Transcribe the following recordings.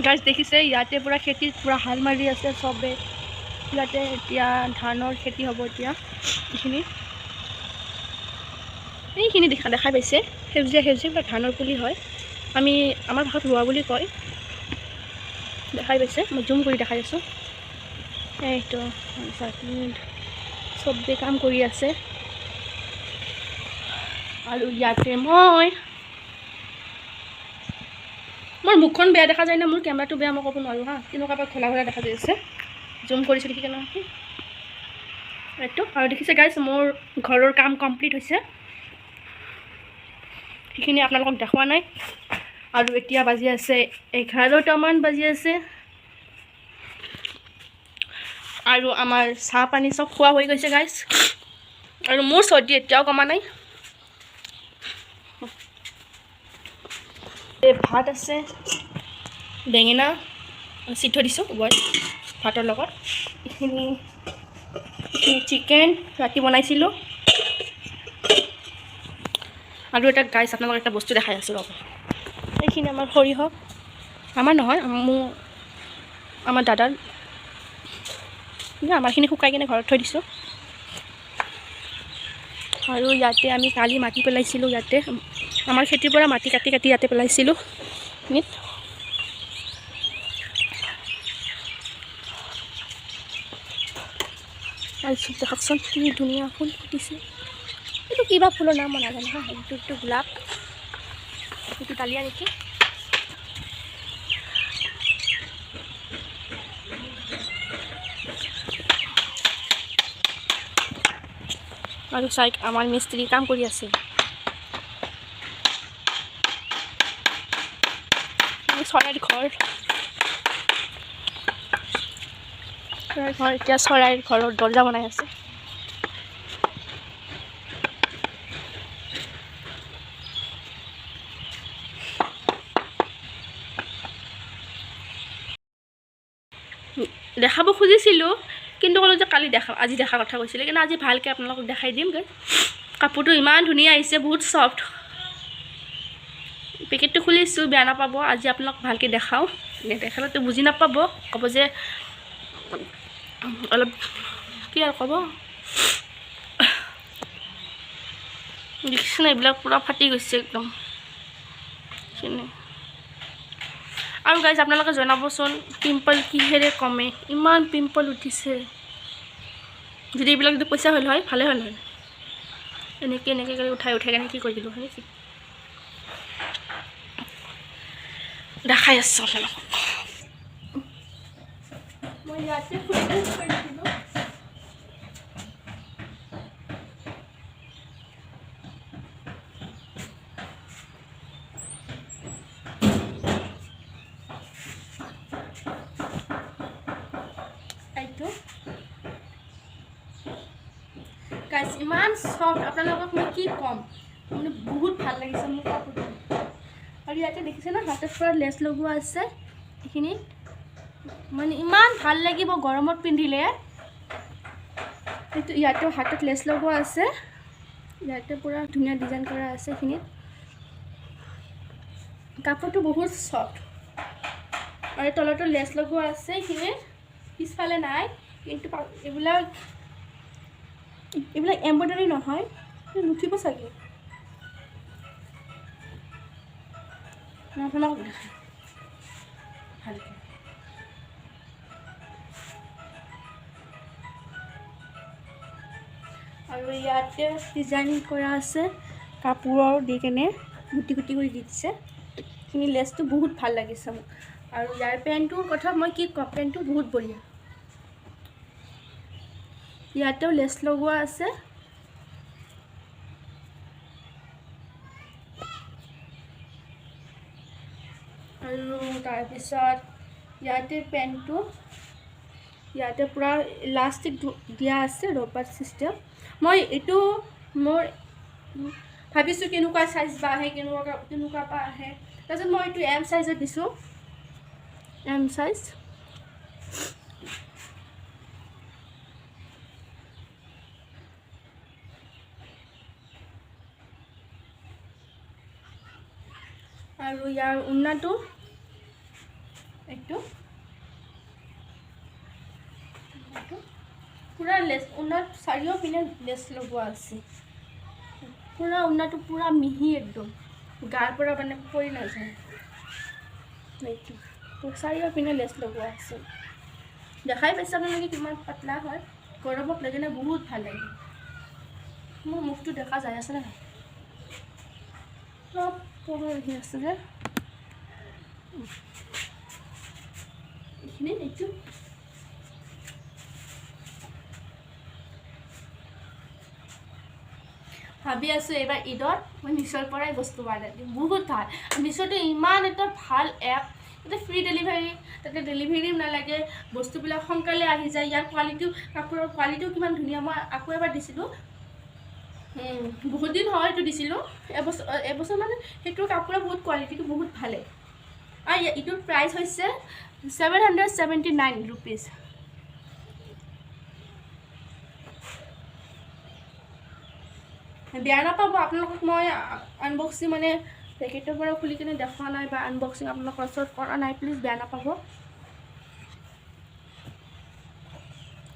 গাছ দেখিছে ইয়াতে পুৰা খেতিত পুৰা হাল মাৰি আছে চবে ইয়াতে এতিয়া ধানৰ খেতি হ'ব এতিয়া এইখিনি দেখাই পাইছে সেউজীয়া সেউজীয়া ধানৰ পুলি হয় আমি আমাৰ ভাষাত ৰোৱা বুলি কয় দেখাই পাইছে মই জুম কৰি দেখাই আছোঁ এইটো চবে কাম কৰি আছে আৰু ইয়াতে মোৰ মুখখন বেয়া দেখা যায় না মোৰ কেমেৰাটো বেয়া মই ক'ব নোৱাৰোঁ হা কেনেকুৱা ঘোলা ঘোলা দেখা যায় আছে জুম কৰিছোঁ দেখি কেনে এইটো আৰু দেখিছে গাইছ মোৰ ঘৰৰ কাম কমপ্লিট হৈছে সেইখিনি আপোনালোকক দেখুওৱা নাই আৰু এতিয়া বাজি আছে 11টামান বাজি আছে আৰু আমাৰ চাহ পানী চব খোৱা হৈ গৈছে গাইছ আৰু মোৰ চৰ্দি এতিয়াও কমা নাই ভাত আছে বেঙেনা চিট দিছোঁ ওপৰত ভাতৰ লগত এইখিনি চিকেন ৰাতি বনাইছিলোঁ আৰু এটা গাইছ আপোনালোকক এটা বস্তু দেখাই আছোঁ ৰ'ব এইখিনি আমাৰ সৰিয়হ আমাৰ নহয় আমাৰ দাদাৰ আমাৰখিনি শুকাই কিনে ঘৰত থৈ দিছোঁ আৰু ইয়াতে আমি কালি মাটি পেলাইছিলোঁ ইয়াতে আমাৰ খেতিৰ পৰা মাটি কাটি কাটি ইয়াতে পেলাইছিলোঁ আৰু দেখাকচোন কি ধুনীয়া ফুল ফুটিছে এইটো কিবা ফুলৰ নাম মই নাজানো হা এইটো গোলাপ এইটো ডালিয়া নেকি আৰু চাই আমাৰ মিস্ত্ৰী কাম কৰি আছে চৰাইৰ ঘৰ এতিয়া চৰাইৰ ঘৰৰ দৰ্জা বনাই আছে দেখাব খুজিছিলোঁ কিন্তু ক'লোঁ যে কালি আজি দেখাৰ কথা কৈছিলে কিন্তু আজি ভালকৈ আপোনালোকক দেখাই দিম কাপোৰটো ইমান ধুনীয়া আহিছে বহুত ছফ্ট পেকেটটো খুলিছোঁ বেয়া নাপাব আজি আপোনালোক ভালকৈ দেখাওঁ নেদেখালেতো বুজি নাপাব ক'ব যে অলপ কি আৰু ক'ব দেখিছেনে এইবিলাক পূৰা ফাটি গৈছে একদম আৰু গাইজ আপোনালোকে জনাবচোন পিম্পল কিহেৰে কমে ইমান পিম্পল উঠিছে যদি এইবিলাক যদি পইচা হ'ল হয় ভালে হ'ল হয় এনেকৈ কৰি উঠাই কেনে কি কৰি দিলোঁ হয় নেকি দেখাই আছোঁ আপোনালোকক মই ইয়াতে গাইজ ইমান ছফ্ট আপোনালোকক মই কি ক'ম মানে বহুত ভাল লাগিছে মোৰ কাপোৰটো আৰু ইয়াতে দেখিছে না হাতত পৰা লেছ লগোৱা আছে এইখিনি মানে ইমান ভাল লাগিব গৰমত পিন্ধিলে এইটো ইয়াতেও হাতত লেছ লগোৱা আছে ইয়াতে পুৰা ধুনীয়া ডিজাইন কৰা আছে এইখিনিত কাপোৰটো বহুত ছফ্ট আৰু তলতো লেছ লগোৱা আছে এইখিনিত পিছফালে নাই কিন্তু এইবিলাক এম্ব্ৰইডাৰী নহয় নুঠিব চাগে আপোনালোকক দেখাই ভালকৈ আৰু ইয়াতে ডিজাইনিং কৰা আছে কাপোৰৰ দি কেনে গুটি গুটি কৰি দি দিছে এইখিনি লেছটো বহুত ভাল লাগিছে মোক আৰু ইয়াৰ পেণ্টটোৰ কথা মই কি ক'ম পেণ্টটো বহুত বঢ়িয়া ইয়াতেও লেছ লগোৱা আছে আৰু তাৰপিছত ইয়াতে পেণ্টটো ইয়াতে পুৰা ইলাষ্টিক দিয়া আছে ৰবাৰ চিষ্টেম মই এইটো মোৰ ভাবিছোঁ কেনেকুৱা চাইজ বা আহে কেনেকুৱা বা আহে তাৰপিছত মই এইটো এম চাইজত দিছোঁ এম চাইজ আৰু ইয়াৰ উন্নাটো এইটো পুৰা লেছ উন্নত চাৰিওপিনে লেছ লগোৱা আছে পুৰা উন্নতটো পুৰা মিহি একদম গাৰ পৰা মানে পৰি নাযায় এইটো চাৰিওপিনে লেছ লগোৱা আছে দেখাই পাইছে আপোনালোকে কিমান পাতলা হয় গৰমত লাগিলে বহুত ভাল লাগে মোৰ মুখটো দেখা যায় আছে নাই চব পৰা আহি আছে যে এইখিনি এইটো ভাবি আছোঁ এইবাৰ ঈদত মই মিছ'ৰ পৰাই বস্তু অৰ্ডাৰ দিম বহুত ভাল মিছ'টো ইমান এটা ভাল এপ তাতে ফ্ৰী ডেলিভাৰী তাতে ডেলিভাৰীও নালাগে বস্তুবিলাক সোনকালে আহি যায় ইয়াৰ কোৱালিটিও কাপোৰৰ কোৱালিটিও কিমান ধুনীয়া মই আকৌ এবাৰ দিছিলোঁ বহুত দিন হয় এইটো দিছিলোঁ এবছৰ মানে সেইটোৰ কাপোৰৰ বহুত কোৱালিটিটো বহুত ভালে আৰু এইটোৰ প্ৰাইচ হৈছে 779 rupees বেয়া নাপাব আপোনালোকক মই আনবক্সিং মানে পেকেটৰ পৰা খুলি কিনে দেখা নাই বা আনবক্সিং আপোনালোকৰ ওচৰত কৰা নাই প্লিজ বেয়া নাপাব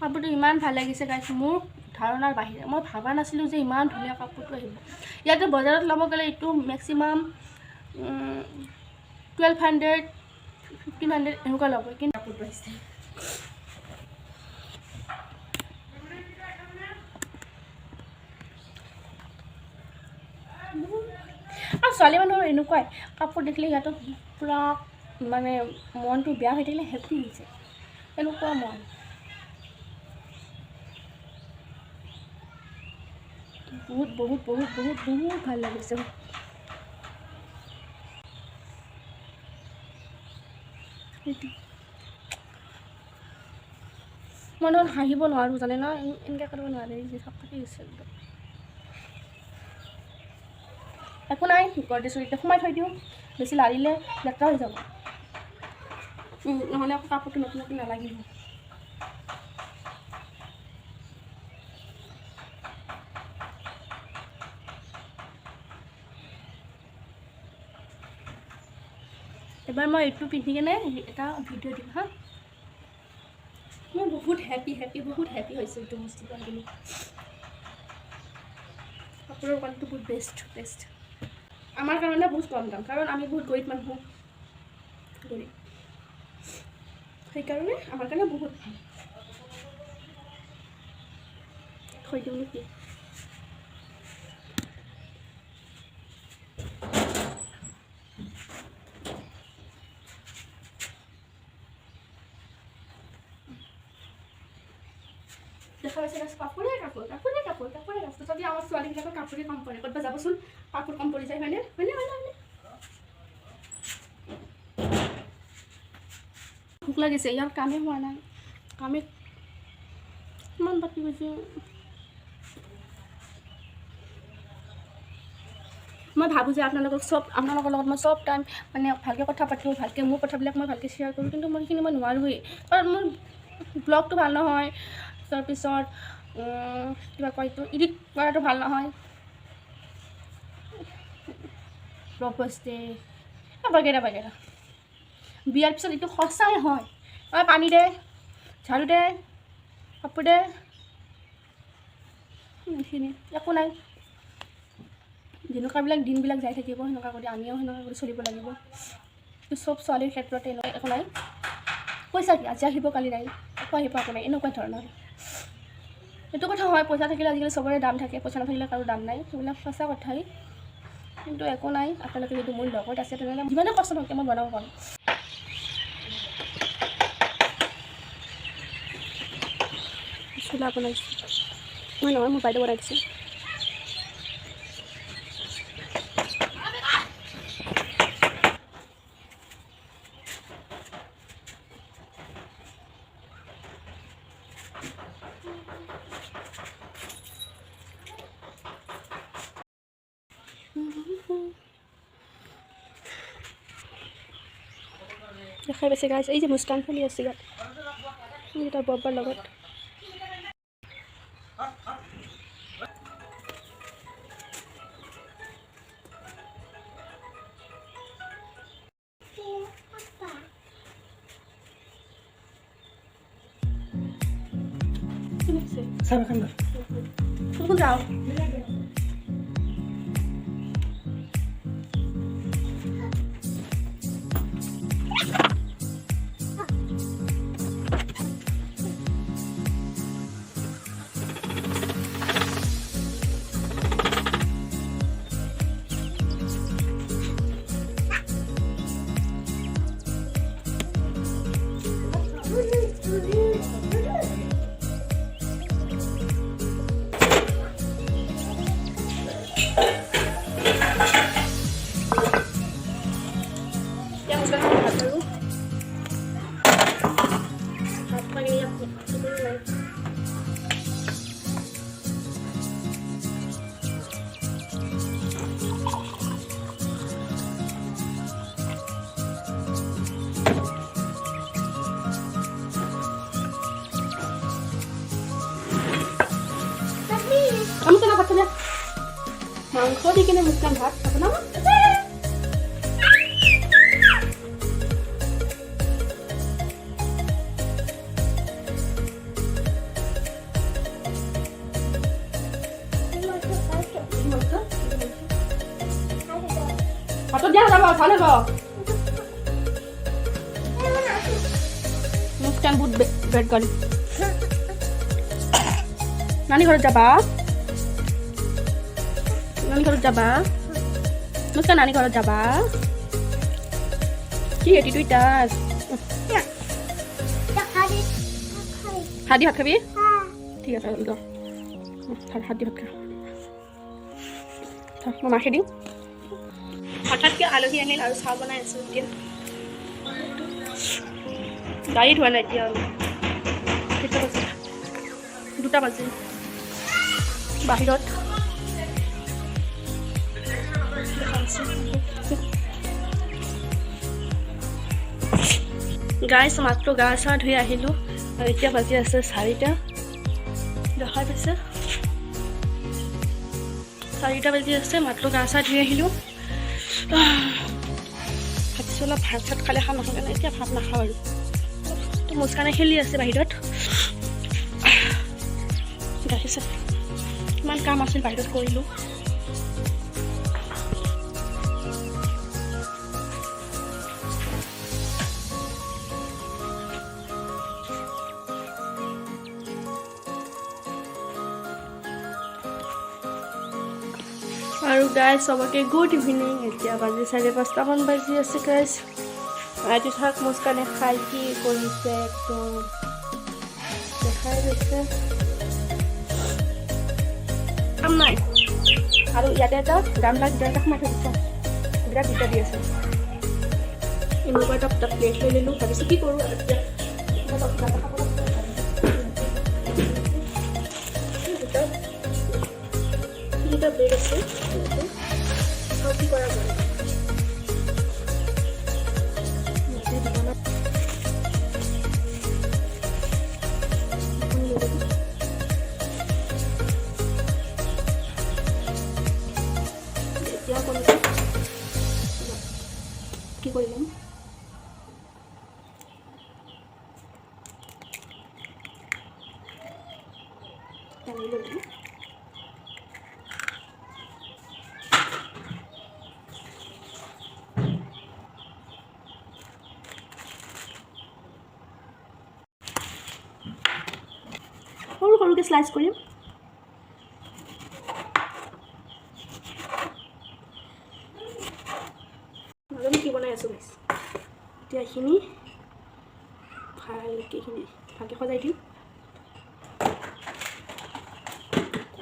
কাপোৰটো ইমান ভাল লাগিছে গাইছ মোৰ ধাৰণাৰ বাহিৰে মই ভাবা নাছিলোঁ যে ইমান ধুনীয়া কাপোৰটো আহিব ইয়াতে বজাৰত ল'ব গ'লে এইটো মেক্সিমাম 1200 1500 এনেকুৱা ল'ব কিন্তু কাপোৰটো আহিছে আৰু ছোৱালী মানুহৰ এনেকুৱাই কাপোৰ দেখিলে সিহঁতৰ পূৰা মানে মনটো বেয়া হৈ থাকিলে হেপ্পী হৈ যায় এনেকুৱা মন বহুত বহুত বহুত বহুত বহুত ভাল লাগিছে মই দেখোন হাঁহিব নোৱাৰোঁ জানে ন এনেকৈ কৰিব নোৱাৰে যি থাকি গৈছে একদম একো নাই গৰ্দে চৰিতে সোমাই থৈ দিওঁ বেছি লাৰিলে লেতেৰা হৈ যাব নহ'লে আকৌ কাপোৰটো নতুন নতুন নালাগিব এবাৰ মই এইটো পিন্ধি কিনে এটা ভিডিঅ' দিম হা মই বহুত হেপী হৈছোঁ এইটো বস্তু কিনি কাপোৰৰ কোৱালিটি বহুত বেষ্ট আমাৰ কাৰণে বহুত কম দাম কাৰণ আমি বহুত গৰীব মানুহ গৰীব সেইকাৰণে আমাৰ কাৰণে বহুত ভাল থৈ দিওঁ নেকি দেখা পাইছে কাপোৰে কাপোৰ তথাপি আমাৰ ছোৱালীবিলাকৰ কাপোৰে কম পৰে ক'ৰবাত যাবচোন কাপোৰ কম পৰি যায় হয়নে ভোক লাগিছে ইয়াৰ কামেই হোৱা নাই কামে কিমান বাকী গৈছে মই ভাবোঁ যে আপোনালোকৰ লগত মই চব টাইম মানে ভালকৈ কথা পাতোঁ ভালকৈ মোৰ কথাবিলাক মই ভালকৈ শ্বেয়াৰ কৰোঁ কিন্তু মই সেইখিনি মই নোৱাৰোঁৱেই কাৰণ মোৰ ব্লগটো ভাল নহয় তাৰপিছত কিবা কয় এইটো এডিট কৰাটো ভাল নহয় প্ৰপ'জ ডে বাগেৰা বিয়াৰ পিছত এইটো সঁচাই হয় পানী দে ঝাৰু দে কাপোৰ দে এইখিনি একো নাই যেনেকুৱাবিলাক দিনবিলাক যাই থাকিব সেনেকুৱা কৰি আমিও সেনেকুৱা কৰি চলিব লাগিব চব ছোৱালীৰ ক্ষেত্ৰতে একো নাই পইচা কি আজি আহিব কালি নাই একো আহিব একো নাই এনেকুৱা ধৰণৰ এইটো কথা হয় পইচা থাকিলে আজিকালি চবৰে দাম থাকে পইচা নাথাকিলে কাৰো দাম নাই সেইবিলাক সঁচা কথাই কিন্তু একো নাই আপোনালোকে যদি মোৰ লগত আছে তেনেহ'লে যিমানে কষ্ট নকৰে মই বনাব পাৰোঁ চোলা বনাইছোঁ মই নহয় মোৰ বাইদেউ বনাই দিছোঁ দেখাই পাইছে গাইছ এই যে মুস্কান খেলি আছে ইয়াত তাৰ বব্বাৰ লগত Sama kan ba? Không rau. Yang sekarang ada dulu. Apa ini yang dulu? Kamu kenapa kerja? Mangkok bikin bukan hat, apa nama? Atau jangan sama sana kok. Muskan buat bed kali. Nani kalau jaba? Nani kalau jaba? Muskan nani kalau jaba? Ki itu Twitter. Hadi hat khabi? ঠিক আছে ল হাত দি ভাত খা মই মাখি দিম হঠাৎকৈ আলহী আহিল আৰু চাহ বনাই আছোঁ এতিয়া গাড়ী ধোৱা নাই এতিয়া কেইটা বাজিল 2টা বাজিল বাহিৰত গাইছ মাত্ৰ গা চা ধুই আহিলোঁ আৰু এতিয়া বাজি আছে 4টা দেখা পাইছে 4টা বাজি আছে মাত্ৰ গা চা ধুই আহিলোঁ ভাবিছোঁ অলপ ভাত চাত খালে খাম নহয় কাৰণে এতিয়া ভাত নাখাওঁ আৰু তো মুস্কানে খেলি আছে বাহিৰত দেখিছে ইমান কাম আছিল বাহিৰত কৰিলোঁ আৰু গাইজ সবকে গুড ইভিনিং এতিয়া বাজি 5:30মান বাজি আছে গাইজ আজি থাক মুস্কানে খাই কি কৰিছে একদম দেখাই গৈছে কাম নাই আৰু ইয়াতে এটা গামলা ভিতৰতে সোমাই থৈ দিছোঁ বিৰাট দিগদাৰ দি আছে এনেকুৱা এটা প্লেট লৈ ল'লোঁ ভাবিছোঁ কি কৰোঁ এতিয়া এটা ব্ৰেড আছে সব কি কৰা যায় কি কৰলাম সৰু সৰুকৈ স্লাইচ কৰিম নাজানো কি বনাই আছোঁ গাইছ এতিয়া এইখিনি ভালকৈ সজাই দিম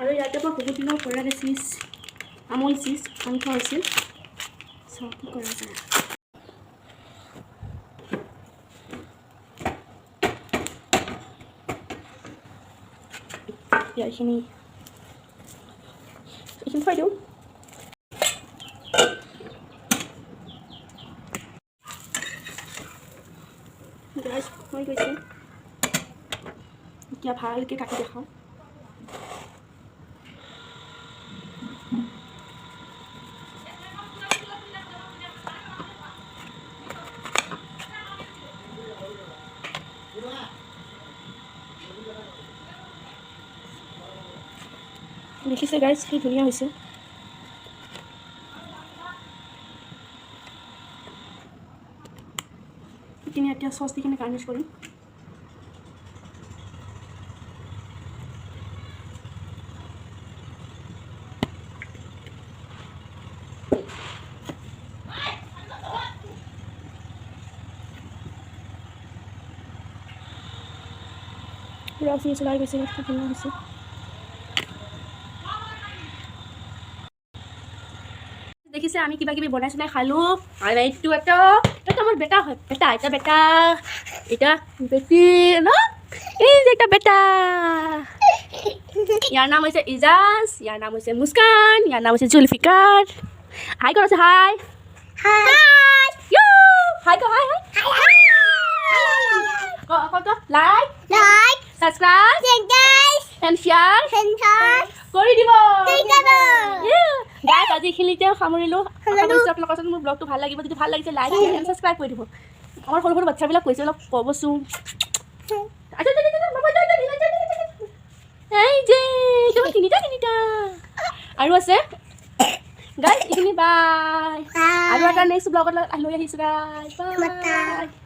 আৰু ইয়াতে মই বহুত দিনৰ পৰা চিজ আমুল চিজ আনি থোৱা হৈছিল চব কি কৰা যায় এইখিনি থৈ দিওঁ গেছ হৈ গৈছে এতিয়া ভালকৈ কাটি দেখাওঁ দেখিছে গাইজ কি ধুনীয়া হৈছে এইখিনি এতিয়া চচ দি কিনে গাৰ্নিছ কৰিম পুৰা চিজ ওলাই গৈছে কি ধুনীয়া হৈছে দেখিছে আমি কিবা কিবি বনাই চনাই খালো আৰু এইটো এটা মোৰ বেটা হয় বেটা এটা বেটি ন এই যে এটা বেটা ইয়াৰ নাম হৈছে ইজাজ ইয়াৰ নাম হৈছে মুস্কান ইয়াৰ নাম হৈছে জুলফিকাৰ হাই কৰছে হাই হাই হাই কত লাইক সাবস্ক্ৰাইব এন্ড শেয়াৰ কৰি দিব গাইজ আজি খিনিতে সামৰিলোঁ আপোনালোকৰ মোৰ ব্লগটো ভাল লাগিব যদি ভাল লাগিছে লাইক শেয়াৰ এণ্ড ছাবস্ক্ৰাইব কৰি দিব আমাৰ সৰু সৰু বাচ্চাবিলাক কৈছে অলপ ক'বচোন এই যে তোমাৰ তিনিটা আৰু আছে গাইজ এইখিনি বাই আৰু এটা নেক্সট ব্লগত লৈ আহিছোঁ গাইজ বাই